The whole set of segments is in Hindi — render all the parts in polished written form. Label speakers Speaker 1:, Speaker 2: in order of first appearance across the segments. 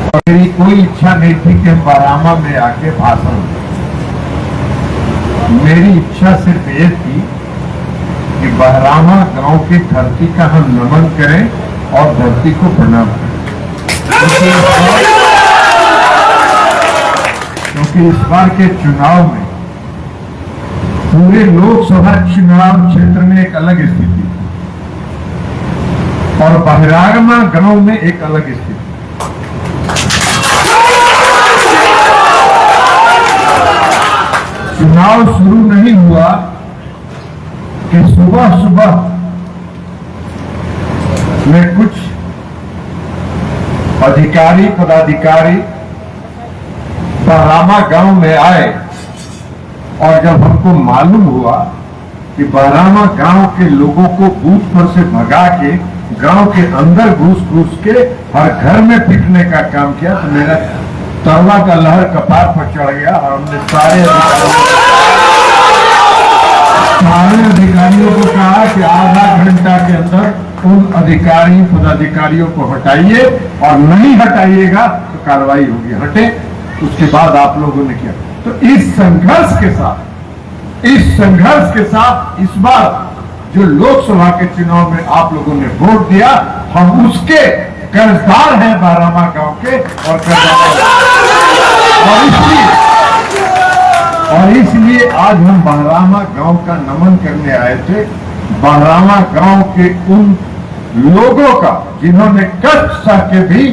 Speaker 1: मेरी कोई इच्छा नहीं थी कि बरामा में आके भाषण दें। मेरी इच्छा सिर्फ ये थी कि बहरामा गांव की धरती का हम नमन करें और धरती को प्रणाम करें, क्योंकि इस बार के चुनाव में पूरे लोकसभा चुनाव क्षेत्र में एक अलग स्थिति और बहरामा गांव में एक अलग स्थिति। चुनाव शुरू नहीं हुआ कि सुबह सुबह में कुछ अधिकारी पदाधिकारी बहरामा गांव में आए और जब हमको मालूम हुआ कि बहरामा गांव के लोगों को बूथ पर से भगा के गांव के अंदर घुस के हर घर में पिटने का काम किया, तो मेरा तरवा का लहर कपार पर चढ़ गया और हमने सारे अधिकारियों को कहा कि आधा घंटा के अंदर उन अधिकारी पदाधिकारियों को हटाइए और नहीं हटाइएगा तो कार्रवाई होगी। हटे, उसके बाद आप लोगों ने किया। तो इस संघर्ष के साथ इस बार जो लोकसभा के चुनाव में आप लोगों ने वोट दिया, हम उसके कर्जदार हैं बहरामा गांव के और इसलिए आज हम बहरामा गांव का नमन करने आए थे। बहरामा गांव के उन लोगों का जिन्होंने कष्ट सह के भी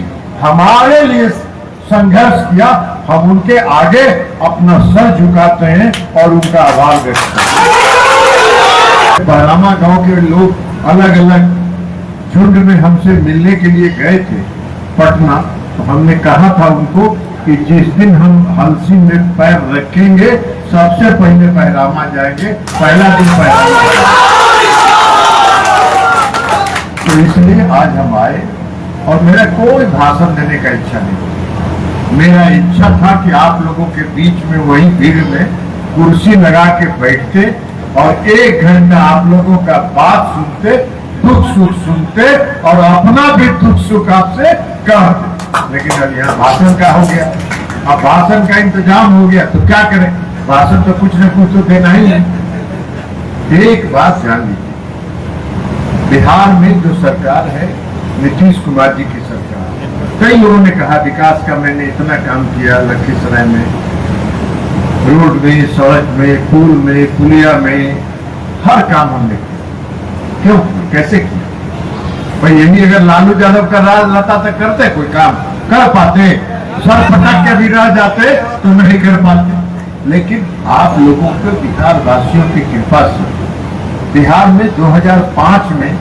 Speaker 1: हमारे लिए संघर्ष किया, हम उनके आगे अपना सर झुकाते हैं और उनका आभार व्यक्त करते हैं। बहरामा गांव के लोग अलग अलग झुंड में हमसे मिलने के लिए गए थे पटना, तो हमने कहा था उनको कि जिस दिन हम हलसी में पैर रखेंगे सबसे पहले बहरामा जाएंगे, पहला दिन बहरामा। तो इसलिए आज हम आए और मेरा कोई भाषण देने का इच्छा नहीं। मेरा इच्छा था कि आप लोगों के बीच में वही भीड़ में कुर्सी लगा के बैठते और 1 घंटा आप लोगों का बात सुनते, दुख सुख सुनते और अपना भी दुख सुख आपसे कहते। लेकिन अब यहाँ भाषण का हो गया, अब भाषण का इंतजाम हो गया तो क्या करें, भाषण तो कुछ न कुछ तो देना ही है। एक बात जान लीजिए, बिहार में जो सरकार है नीतीश कुमार जी की सरकार, कई लोगों ने कहा विकास का मैंने इतना काम किया, लखीसराय में रोड में, सड़क में, पुल में, पुलिया में, हर काम हमने किया। क्यों, कैसे किया भाई? यही अगर लालू यादव का राज रहता तो करते, कोई काम कर पाते? सर पटक के भी रह जाते तो नहीं कर पाते। लेकिन आप लोगों के बिहार वासियों की कृपा से बिहार में 2005 में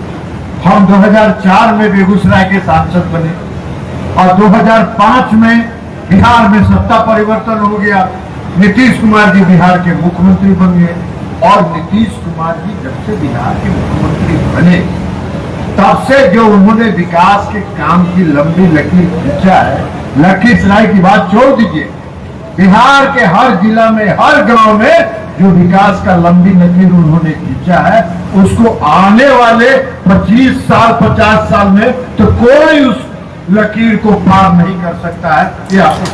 Speaker 1: हम 2004 में बेगूसराय के सांसद बने और 2005 में बिहार में सत्ता परिवर्तन हो गया। नीतीश कुमार जी बिहार के मुख्यमंत्री बन गए और नीतीश कुमार जी जब से बिहार के मुख्यमंत्री बने तब से जो उन्होंने विकास के काम की लंबी लकीर खींचा है, लखीसराय की बात छोड़ दीजिए, बिहार के हर जिला में, हर गांव में जो विकास का लंबी लकीर उन्होंने खींचा है, उसको आने वाले 25 साल 50 साल में तो कोई उस लकीर को पार नहीं कर सकता है। ये आपको